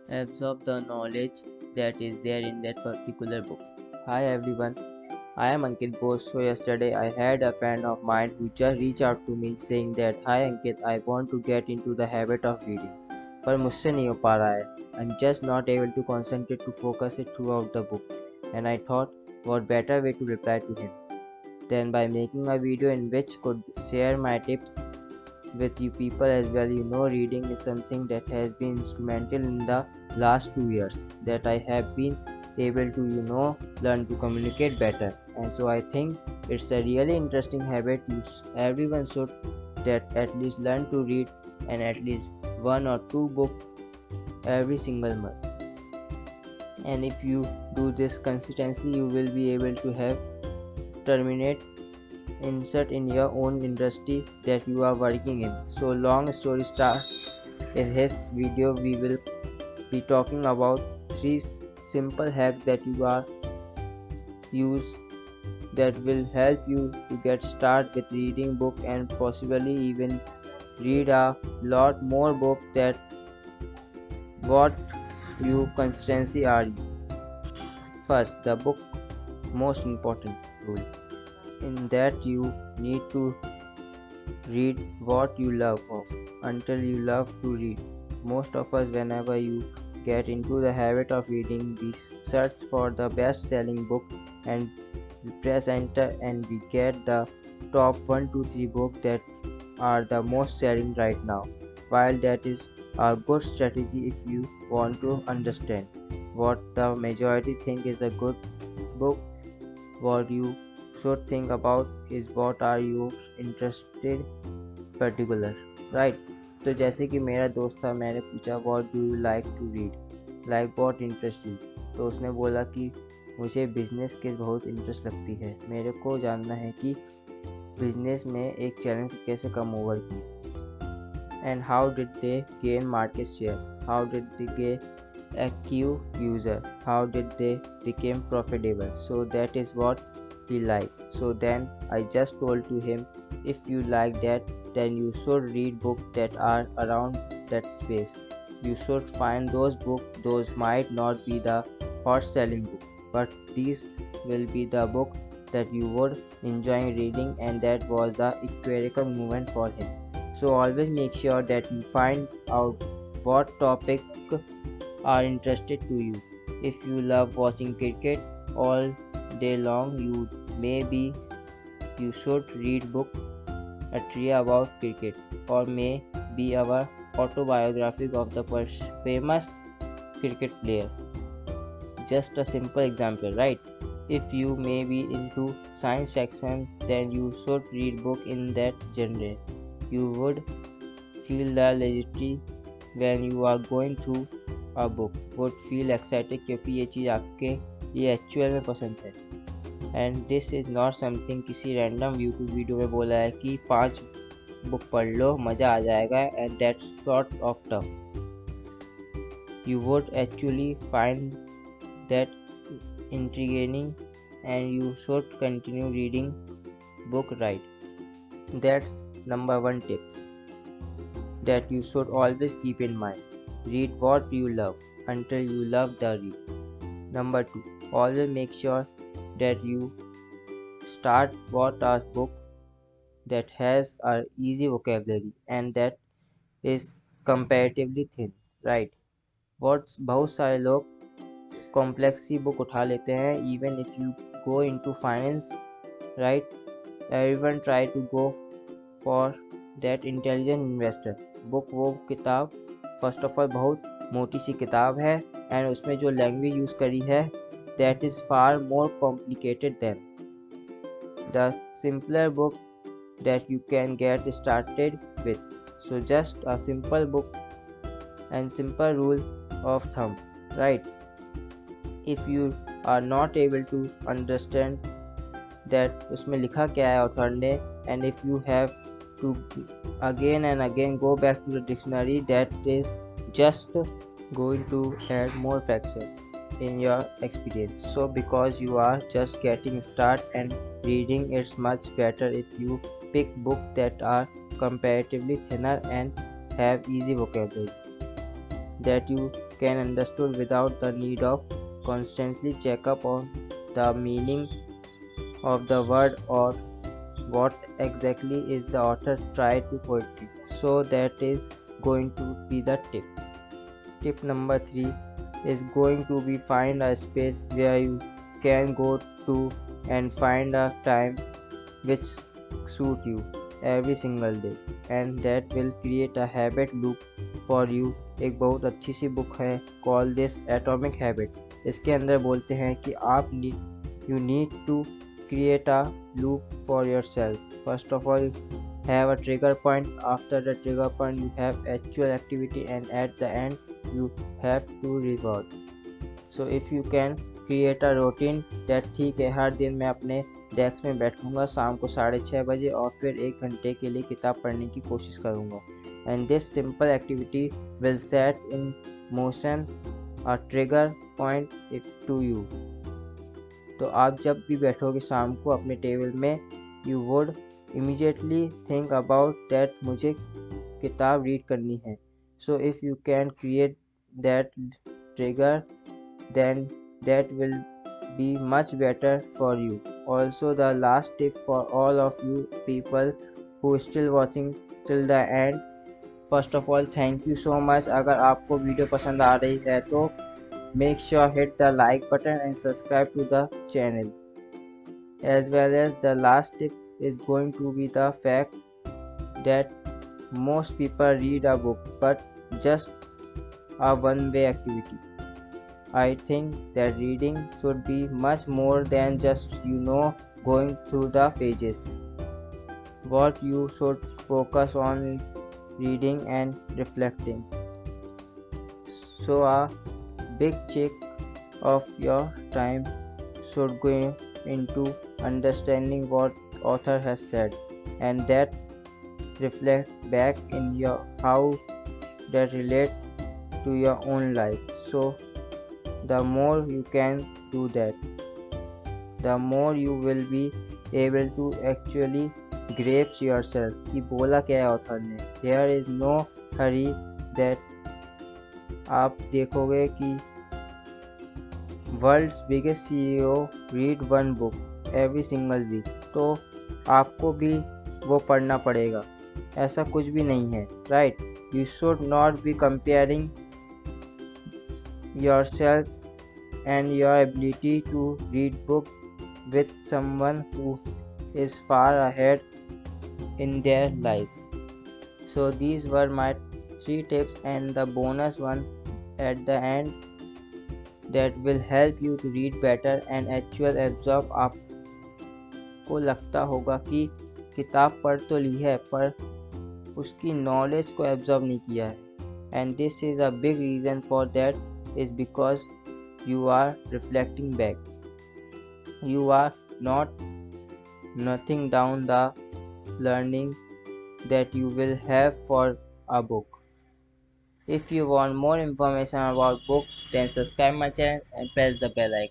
absorb the knowledge that is there in that particular book. Hi everyone, I am Ankit Bose. So yesterday I had a friend of mine who just reached out to me saying that hi Ankit, I want to get into the habit of reading. पर मुझसे नहीं हो पा रहा है. I'm just not able to concentrate to focus it throughout the book. And I thought, what better way to reply to him than by making a video in which could share my tips with you people as well. Reading is something that has been instrumental in the last 2 years that I have been able to learn to communicate better, and so I think it's a really interesting habit everyone should that at least learn to read and at least one or two book every single month. And if you do this consistently, you will be able to have terminate insert in your own industry that you are working in. So long story start, in this video we will be talking about three simple hacks that you are use that will help you to get started with reading book and possibly even read a lot more book that what you consistency are you. First, the book most important rule in that you need to read what you love of until you love to read. Most of us, whenever you get into the habit of reading, we search for the best selling book and we press enter and we get the top 1 to 3 books that are the most selling right now. While that is a good strategy if you want to understand what the majority think is a good book, what you should think about is what are you interested particular, right? तो जैसे कि मेरा दोस्त था, मैंने पूछा what do you like to read, like what interest you. तो उसने बोला कि मुझे बिजनेस की बहुत इंटरेस्ट लगती है, मेरे को जानना है कि बिजनेस में एक चैलेंज को कैसे कम ओवर की, and how did they gain market share, how did they gain acquire user, how did they became profitable. So that is what he like. So then I just told to him, if you like that, then you should read books that are around that space. You should find those books. Those might not be the hot selling book, but these will be the book that you would enjoy reading, and that was the equivocal movement for him. So always make sure that you find out what topic are interested to you. If you love watching cricket all day long, you should read book a tree about cricket, or maybe our autobiography of the famous cricket player. Just a simple example, right? If you may be into science fiction, then you should read book in that genre. You would feel the legitimacy when you are going through a book, would feel excited क्योंकि ये चीज़ आपके ये actual में पसंद है. And this is not something किसी random YouTube video में बोला है कि 5 बुक पढ़ लो मज़ा आ जाएगा, and that sort of tough. You would actually find that intriguing and you should continue reading book, right? That's number 1 tips that you should always keep in mind. Read what you love until you love the read. Number 2, always make sure that you start what a book that has a easy vocabulary and that is comparatively thin, right? बहुत सारे लोग complex सी book उठा लेते हैं. Even if you go into finance, right, everyone try to go for that intelligent investor book. वो किताब first of all बहुत मोटी सी किताब है, एंड उसमें जो लैंग्वेज यूज़ करी है that is far more complicated than the simpler book that you can get started with. So just a simple book and simple rule of thumb, right? If you are not able to understand that उसमें लिखा क्या है author ने, and if you have to again and again go back to the dictionary, that is just going to add more fraction in your experience. So because you are just getting started and reading, it's much better if you pick books that are comparatively thinner and have easy vocabulary. that you can understand without the need of constantly check up on the meaning of the word or what exactly is the author tried to poetry. So that is going to be the tip. Tip number 3 is going to be find a space where you can go to and find a time which suit you every single day, and that will create a habit loop for you. एक बहुत अच्छी सी book है call this atomic habit. इसके अंदर बोलते हैं कि आप you need to create a loop for yourself. First of all, have a trigger point. After the trigger point, you have actual activity, and at the end you have to reward. So if you can create a routine that ठीक है हर दिन मैं अपने desk में बैठूंगा शाम को 6:30 बजे और फिर 1 घंटे के लिए किताब पढ़ने की कोशिश करूंगा, and this simple activity will set in motion a trigger point two you. तो आप जब भी बैठोगे शाम को अपने टेबल में, you would immediately think about that मुझे किताब रीड करनी है. So if you can create that trigger then that will be much better for you. Also, the last tip for all of you people who still watching till the end, first of all thank you so much. अगर आपको video पसंद आ रही है तो make sure hit the like button and subscribe to the channel. As well as the last tip is going to be the fact that most people read a book but just a one-way activity. I think that reading should be much more than just going through the pages. What you should focus on reading and reflecting. So a big chunk of your time should go into understanding what author has said, and that reflect back in your how that relate to your own life. So the more you can do that, the more you will be able to actually grasp yourself. कि बोला क्या है author ने, there is no hurry. that आप देखोगे कि world's biggest CEO read one book every single week, तो आपको भी वो पढ़ना पड़ेगा. ऐसा कुछ भी नहीं है, right? You should not be comparing yourself and your ability to read book with someone who is far ahead in their life. So these were my 3 tips and the bonus one at the end that will help you to read better and actual absorb. आपको लगता होगा कि किताब पढ़ तो ली है पर उसकी नॉलेज को एब्जॉर्ब नहीं किया है, and this is a big reason for that is because you are reflecting back. You are not nothing down the learning that you will have for a book. If you want more information about book, then subscribe my channel and press the bell icon.